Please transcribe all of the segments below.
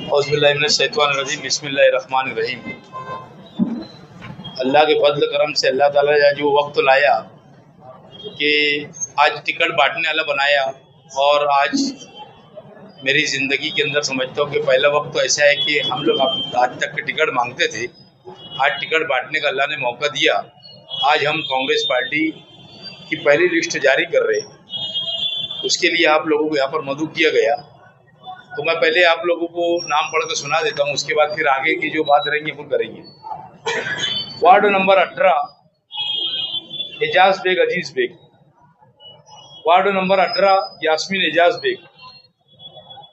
औज़ुबिल्लाहिमिनश्शैतानिर्रजीम, बिस्मिल्लाहिर्रहमानिर्रहीम। अल्लाह के फजल करम से अल्लाह ताला ने जो वक्त लाया कि आज टिकट बांटने वाला बनाया, और आज मेरी ज़िंदगी के अंदर समझता हूँ कि पहला वक्त तो ऐसा है कि हम लोग आज तक के टिकट मांगते थे, आज टिकट बांटने का अल्लाह ने मौका दिया। आज हम कांग्रेस पार्टी की पहली लिस्ट जारी कर रहे हैं, उसके लिए आप लोगों को यहाँ पर मदऊ किया गया। तो मैं पहले आप लोगों को नाम पढ़ कर सुना देता हूँ, उसके बाद फिर आगे की जो बात रहेंगी वो करेंगे। Ward number 18 Ejaz Baig Aziz Baig, ward number 18 Yasmin Ejaz Baig,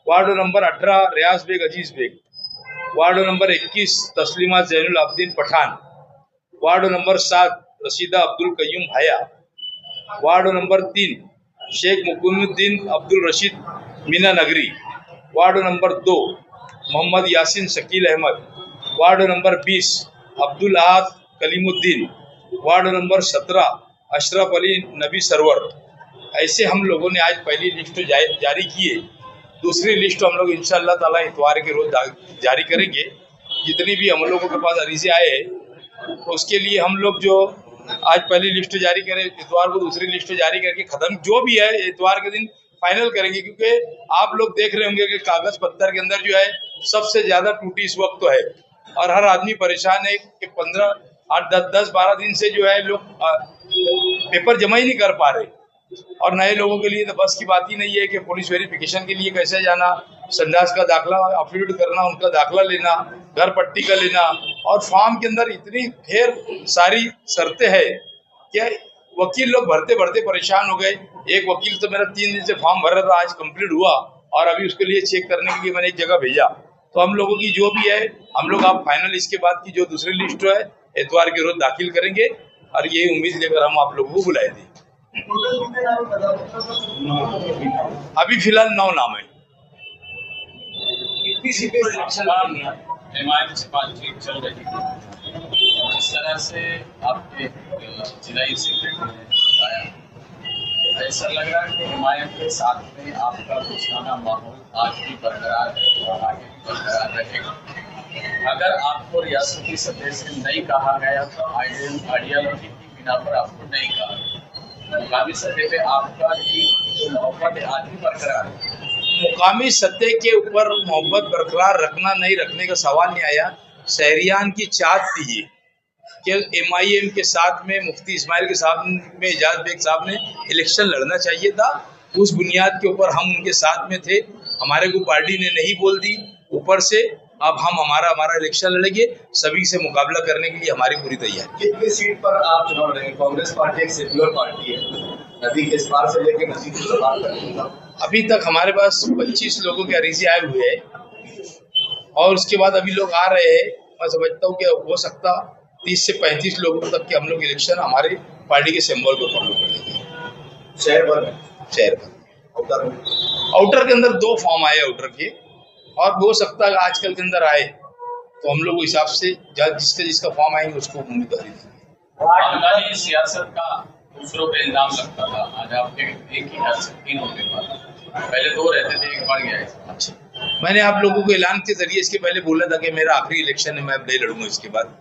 ward number 18 Riyaz Baig Aziz Baig, ward number 21 Taslima Zainul Abedin Pathan, ward number 7 Rashida Abdul Qayyum Haya, ward number 3 Shaikh Mukumuddin Abdul Rashid Meena Nagari, ward number 2 Mohammad Yasin Shakeel Ahmed, ward number 20 Abdul ahad Kalimuddin, ward number 17 Ashraf Ali Nabi Sarwar. ऐसे हम लोगों ने आज पहली लिस्ट जारी की है। दूसरी लिस्ट हम लोग इंशाअल्लाह ताला इतवार के रोज जारी करेंगे। जितनी भी हम लोगों के पास अरीजे आए हैं तो उसके लिए हम लोग जो आज पहली लिस्ट जारी करें, इतवार को दूसरी लिस्ट जारी करके खत्म जो भी है इतवार के दिन फाइनल करेंगे। क्योंकि आप लोग देख रहे होंगे कि कागज पत्थर के अंदर जो है सबसे ज्यादा टूटी इस वक्त तो है, और हर आदमी परेशान है कि 15 8 10 12 दिन से जो है लोग पेपर जमा ही नहीं कर पा रहे। और नए लोगों के लिए तो बस की बात ही नहीं है कि पुलिस वेरिफिकेशन के लिए कैसे जाना, संडास का दाखला अपलोड करना, उनका दाखला लेना, घर पट्टी का लेना, और फॉर्म के अंदर इतनी ढेर सारी शर्तें हैं कि वकील लोग भरते भरते परेशान हो गए। एक वकील तो मेरा 3 दिन से फॉर्म भर रहा था, आज कंप्लीट हुआ और अभी उसके लिए चेक करने के लिए मैंने एक जगह भेजा। तो हम लोगों की जो भी है हम लोग आप फाइनल इसके बाद की जो दूसरी लिस्ट है इतवार के रोज दाखिल करेंगे, और ये उम्मीद लेकर हम आप लोगों को बुलाए थे। अभी फिलहाल 9 नाम है। हिमायत से बातचीत चल रही है, जिस तरह से आपके जिलाई सेक्रेटरी ने बताया, ऐसा लग रहा है कि हिमायत के साथ में आपका दोस्ताना माहौल आज भी बरकरार है और आगे भी बरकरार रहेगा। अगर आपको रियासती सतह से नहीं कहा गया तो आइडियोलॉजी की बिना पर आपको नहीं कहा गया, मुकामी सतह पे आपका जो मोहब्बत है आज भी बरकरार है। मुकामी सतह के ऊपर मोहब्बत बरकरार रखना नहीं रखने का सवाल नहीं आया। शहरियान की चाहत थी ये कि MIM के साथ में मुफ्ती इस्माइल के साथ में एजाज बेग साहब ने इलेक्शन लड़ना चाहिए था। उस बुनियाद के ऊपर हम उनके साथ में थे। हमारे को पार्टी ने नहीं बोल दी ऊपर से, अब हम हमारा इलेक्शन लड़ेंगे। सभी से मुकाबला करने के लिए हमारी पूरी तैयारी। कितनी सीट पर आप चुनाव लड़ेंगे? कांग्रेस पार्टी एक सेक्युलर पार्टी है, नदी के इस पार से लेकर नदी के पार तक। अभी तक हमारे पास 25 लोगों के अरीजे आए हुए हैं और उसके बाद अभी लोग आ रहे हैं। मैं समझता हूँ कि हो सकता 30 से 35 लोगों तक के हम लोग इलेक्शन हमारे पार्टी के सिंबल को फॉलो करेंगे। शहर भर आउटर के अंदर 2 फॉर्म आए आउटर के, और हो सकता है आजकल के अंदर आए तो हम लोग हिसाब से जिसका फॉर्म आएंगे उसको उम्मीदवारी देंगे। सियासत का दूसरों पे इल्जाम लगता था, आज आपके एक ही घर से 3 उम्मीदवार, पहले 2 रहते थे, एक बढ़ गया है। अच्छा, मैंने आप लोगों को ऐलान के जरिए इसके पहले बोला था कि मेरा आखिरी इलेक्शन है, मैं अब नहीं लड़ूंगा इसके बाद।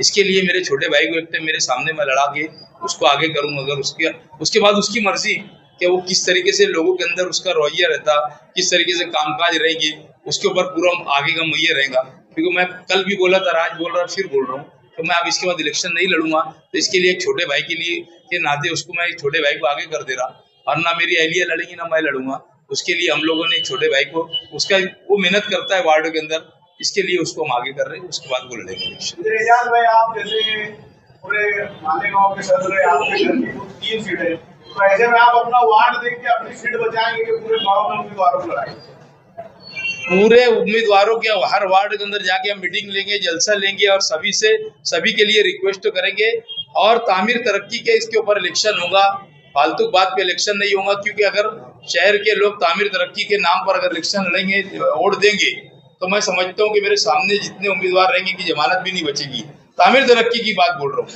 इसके लिए मेरे छोटे भाई को एक टाइम मेरे सामने मैं लड़ा के उसको आगे करूंगा। अगर उसके बाद उसकी मर्जी कि वो किस तरीके से लोगों के अंदर उसका रवैया रहता, किस तरीके से कामकाज रहेगी, उसके ऊपर पूरा आगे का मुहैया रहेगा। क्योंकि मैं कल भी बोला था, आज बोल रहा, फिर बोल रहा हूँ तो मैं अब इसके बाद इलेक्शन नहीं लड़ूंगा। तो इसके लिए एक छोटे भाई के लिए के नाते उसको मैं एक छोटे भाई को आगे कर दे रहा, और ना मेरी अहलिया लड़ेगी ना मैं लड़ूंगा। उसके लिए हम लोगों ने एक छोटे भाई को, उसका वो मेहनत करता है वार्ड के अंदर, इसके लिए उसको हम आगे कर रहे हैं, उसके बाद वो लड़ेंगे इलेक्शन। एजाज भाई, आप जैसे पूरे मालेगांव के सदर है, आपके घर की 3 सीट है, तो ऐसे में आप अपना वार्ड देख के अपनी सीट बचाएंगे कि पूरे गाँव में उम्मीदवारों को लड़ाएंगे? पूरे उम्मीदवारों के हर वार्ड के अंदर जाके हम मीटिंग लेंगे, जलसा लेंगे, और सभी के लिए रिक्वेस्ट तो करेंगे। और तामीर तरक्की के इसके ऊपर इलेक्शन होगा, फालतू बात पे इलेक्शन नहीं होगा। क्योंकि अगर शहर के लोग तामीर तरक्की के नाम पर अगर इलेक्शन लड़ेंगे, वोट देंगे, तो मैं समझता हूँ कि मेरे सामने जितने उम्मीदवार रहेंगे की जमानत भी नहीं बचेगी। तामीर तरक्की की बात बोल रहा हूँ।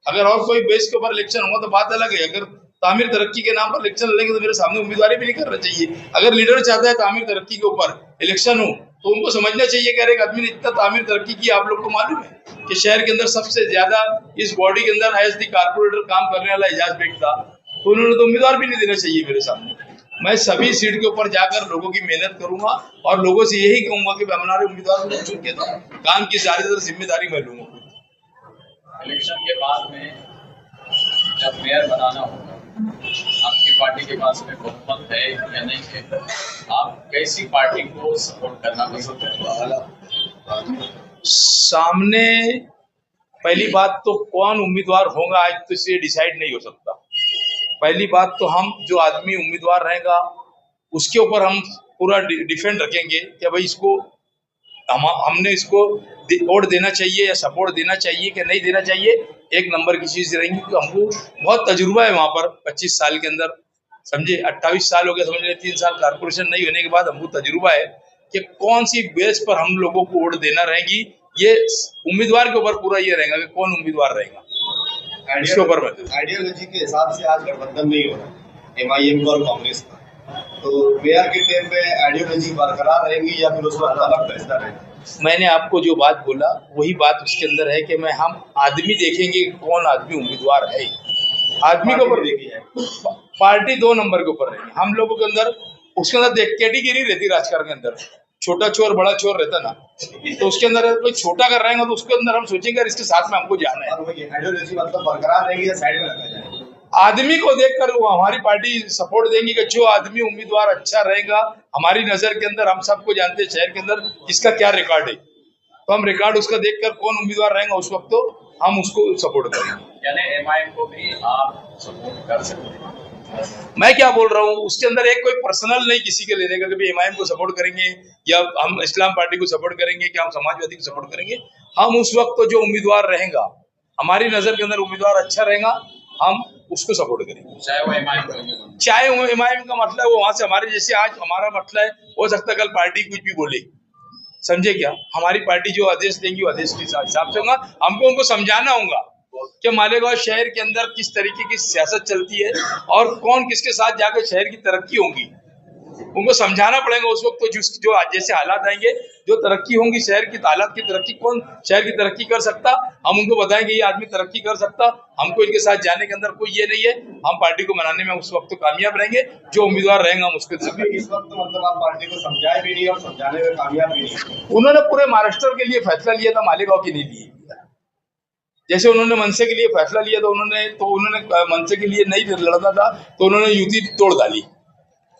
अगर और कोई बेस के ऊपर इलेक्शन होगा तो बात अलग है। अगर तामीर तरक्की के नाम पर इलेक्शन लड़ेंगे तो मेरे सामने उम्मीदवारी भी नहीं करना चाहिए। अगर लीडर चाहता है तामीर तरक्की के ऊपर इलेक्शन हो तो उनको समझना चाहिए कि अरे एक आदमी ने इतना तामीर तरक्की की, आप लोग को मालूम है कि शहर के अंदर सबसे ज्यादा इस बॉडी के अंदर एज दी कारपोरेटर काम करने वाला एजाज बेग था, तो उन्होंने तो उम्मीदवार भी नहीं देना चाहिए मेरे सामने। मैं सभी सीट के ऊपर जाकर लोगों की मेहनत करूंगा और लोगों से यही कहूंगा कि हमारे उम्मीदवार को चुन के दो, काम की ज्यादातर जिम्मेदारी मैं लूंगा। इलेक्शन के बाद में जब मेयर बनाना होगा, आपकी पार्टी के पास में बहुमत है या नहीं है, आप कैसी पार्टी को सपोर्ट करना पसंद करेंगे? सामने पहली बात तो कौन उम्मीदवार होगा आज तो इसे डिसाइड नहीं हो सकता। पहली बात तो हम जो आदमी उम्मीदवार रहेगा उसके ऊपर हम पूरा डिफेंड रखेंगे कि भाई इसको हमने इसको वोट देना चाहिए या सपोर्ट देना चाहिए कि नहीं देना चाहिए। एक नंबर की चीज रहेंगी कि हमको बहुत तजुर्बा है वहां पर 25 साल के अंदर, समझे 28 साल हो गए, समझ 3 साल कारपोरेशन नहीं होने के बाद हमको तजुर्बा है कि कौन सी बेस पर हम लोगों को वोट देना रहेगी। ये उम्मीदवार के ऊपर पूरा ये रहेगा कि कौन उम्मीदवार रहेगा, इसके ऊपर आइडियोलॉजी के हिसाब से आज गठबंधन नहीं हो रहा MIM का और कांग्रेस का, तो मेयर के टेम पे आइडियोलॉजी बरकरार रहेगी या फिर उसको अलग फैसला रहेगा? मैंने आपको जो बात बोला वही बात उसके अंदर है कि हम आदमी देखेंगे कि कौन आदमी उम्मीदवार है। आदमी के ऊपर देखिए, पार्टी 2 नंबर के ऊपर रहेगी। हम लोगों के अंदर उसके अंदर कैटेगरी रहती राजकारण के अंदर, छोटा चोर बड़ा चोर रहता ना, तो उसके अंदर कोई छोटा कर रहेगा तो उसके अंदर हम सोचेंगे इसके साथ में हमको जाना है। आइडियोलॉजी मतलब बरकरार रहेगी या साइड में रखा जाएगा? आदमी को देखकर वो हमारी पार्टी सपोर्ट देंगी कि जो आदमी उम्मीदवार अच्छा रहेगा हमारी नजर के अंदर, हम सबको जानते हैं शहर के अंदर इसका क्या रिकॉर्ड है, तो हम रिकॉर्ड उसका देखकर कौन उम्मीदवार रहेगा उस वक्त तो हम उसको सपोर्ट करेंगे। यानी MIM को भी आप सपोर्ट कर सकते हैं? मैं क्या बोल रहा हूँ उसके अंदर एक कोई पर्सनल नहीं किसी के लेने का कि MIM को सपोर्ट करेंगे या हम इस्लाम पार्टी को सपोर्ट करेंगे कि हम समाजवादी को सपोर्ट करेंगे। हम उस वक्त तो जो उम्मीदवार रहेगा हमारी नजर के अंदर उम्मीदवार अच्छा रहेगा हम उसको सपोर्ट करेंगे, चाहे वो MIM चाहे वो MIM का मतलब है वो वहां से हमारे जैसे आज हमारा मतलब है, हो सकता है कल पार्टी कुछ भी बोले, समझे क्या, हमारी पार्टी जो आदेश देंगी वो आदेश के हिसाब से होगा। हमको उनको समझाना होगा कि मालेगांव शहर के अंदर किस तरीके की सियासत चलती है और कौन किसके साथ जाकर शहर की तरक्की होगी, उनको समझाना पड़ेगा उस वक्त। तो जो जैसे हालात आएंगे, जो तरक्की होंगी शहर की, हालात की तरक्की, कौन शहर की तरक्की कर सकता, हम उनको बताएंगे ये आदमी तरक्की कर सकता, हमको इनके साथ जाने के अंदर कोई ये नहीं है, हम पार्टी को बनाने में उस वक्त तो कामयाब रहेंगे। जो उम्मीदवार रहेंगे हम उसके इस वक्त मतलब आप पार्टी को समझाए भी नहीं और समझाने में कामयाब भी नहीं। उन्होंने पूरे महाराष्ट्र के लिए फैसला लिया था, मालेगांव के नहीं लिए। जैसे उन्होंने मनसे के लिए फैसला लिया था, उन्होंने मनसे के लिए नहीं लड़ना था तो उन्होंने युति तोड़ डाली,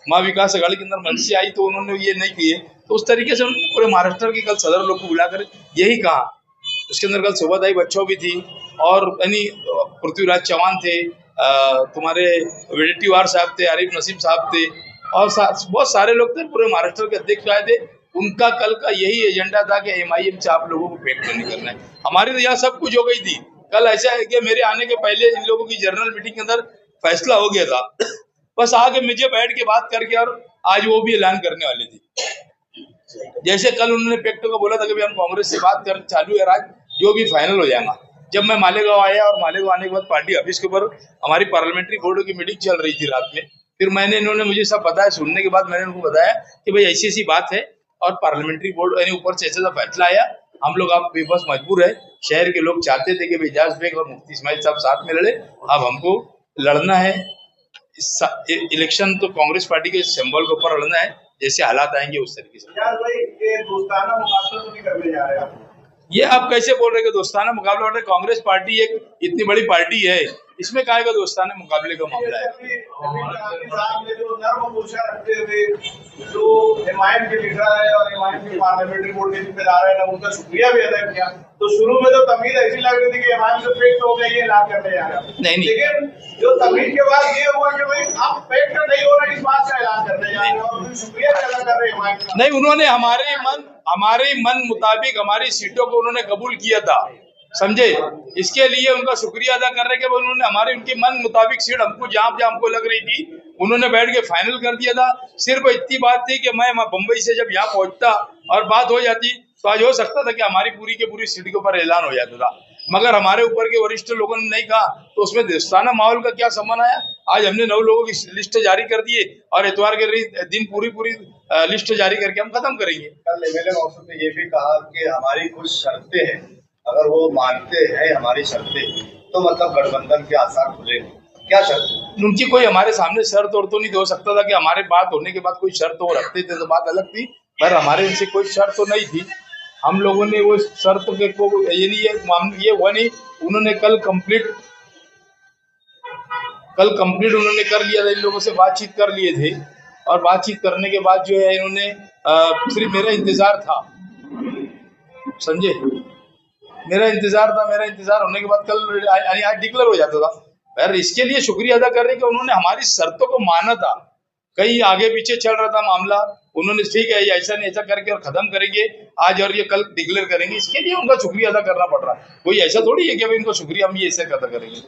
माँ विकास अघाड़ी के अंदर मनसे आई तो उन्होंने ये नहीं किए। तो उस तरीके से उन्होंने पूरे महाराष्ट्र के कल सदर लोग को बुलाकर यही कहा। उसके अंदर कल शोभादाई बच्चों भी थी और यानी पृथ्वीराज चौहान थे, तुम्हारे वेडेट्टीवार साहब थे, आरिफ नसीम साहब थे और बहुत सारे लोग थे, पूरे महाराष्ट्र के अध्यक्ष आए थे। उनका कल का यही एजेंडा था कि MIM से आप लोगों को पेट नहीं करना है। हमारी तो यहाँ सब कुछ हो गई थी। कल ऐसा है कि मेरे आने के पहले इन लोगों की जनरल मीटिंग के अंदर फैसला हो गया था, बस आगे मुझे बैठ के बात करके और आज वो भी ऐलान करने वाले थे। जैसे कल उन्होंने पेक्टो को बोला था कि हम कांग्रेस से बात कर चालू है, आज जो भी फाइनल हो जाएगा। जब मैं मालेगांव आया और मालेगांव आने के बाद पार्टी ऑफिस के ऊपर हमारी पार्लियामेंट्री बोर्ड की मीटिंग चल रही थी रात में, फिर इन्होंने मुझे सब बताया। सुनने के बाद मैंने उनको बताया कि भाई ऐसी ऐसी बात है और पार्लियामेंट्री बोर्ड यानी ऊपर से ऐसा फैसला आया, हम लोग आप बस मजबूर है। शहर के लोग चाहते थे कि एजाज बेग और मुफ्ती इस्माइल साहब साथ में लड़े, अब हमको लड़ना है इलेक्शन तो कांग्रेस पार्टी के सिंबल के ऊपर लड़ना है, जैसे हालात आएंगे उस तरीके से। यार भाई ये दोस्ताना मुकाबला तो नहीं करने जा रहे आप? ये आप कैसे बोल रहे हैं दोस्ताना मुकाबला? कांग्रेस पार्टी एक इतनी बड़ी पार्टी है, इसमें काहे का दोस्ताना मुकाबले का मामला है? जो MIM के लीडर है और MIM के पार्लियामेंट्री बोर्ड के जिम्मेदार है ना, उनका शुक्रिया भी अदा किया। तो शुरू में तो तमीज ऐसी लग रही थी कि MIM से पेट हो गया, ये ऐलान करने जा रहा है। नहीं, लेकिन जो तमीज के बाद ये हुआ कि भाई आप पेट का नहीं हो रहा, इस बात का ऐलान करने जा रहे हैं और शुक्रिया भी अदा कर रहे हैं MIM का। नहीं, उन्होंने हमारे मन मुताबिक हमारी सीटों को उन्होंने कबूल किया था, समझे। इसके लिए उनका शुक्रिया अदा कर रहे कि उन्होंने उनके मन मुताबिक सीट हमको जहां हमको लग रही थी उन्होंने बैठ के फाइनल कर दिया था। सिर्फ इतनी बात थी कि मैं बम्बई से जब यहाँ पहुंचता और बात हो जाती तो आज हो सकता था कि हमारी पूरी की पूरी सीट के ऊपर ऐलान हो जाता था। मगर हमारे ऊपर के वरिष्ठ लोगों ने नहीं कहा, तो उसमें दोस्ताना माहौल का क्या सम्मान आया। आज हमने 9 लोगों की लिस्ट जारी कर दी है और इतवार के दिन पूरी लिस्ट जारी करके हम खत्म करेंगे। कल एमएलए मौसम ने ये भी कहा कि हमारी कुछ शर्तें हैं, अगर वो मानते हैं हमारी शर्तें तो मतलब गठबंधन के आसार खुलेंगे। क्या शर्त? उनकी कोई हमारे सामने शर्त और तो नहीं हो सकता था कि हमारे बात होने के बाद कोई शर्त और रखते थे तो बात अलग थी, पर हमारे इनसे कोई शर्त तो नहीं थी। हम लोगों ने वो शर्त के को ये हुआ नहीं। उन्होंने कल कंप्लीट उन्होंने कर लिया था, इन लोगों से बातचीत कर लिए थे और बातचीत करने के बाद जो है इन्होंने सिर्फ मेरा इंतजार था, समझे, मेरा इंतजार होने के बाद कल आज डिक्लेयर हो जाता था। यार इसके लिए शुक्रिया अदा कर रहे हैं कि उन्होंने हमारी शर्तों को माना था। कहीं आगे पीछे चल रहा था मामला, उन्होंने ठीक है ऐसा नहीं ऐसा करके और खत्म करेंगे आज और ये कल डिक्लेयर करेंगे, इसके लिए उनका शुक्रिया अदा करना पड़ रहा है। कोई ऐसा थोड़ी है कि अब इनको शुक्रिया हम ये ऐसे अदा करेंगे।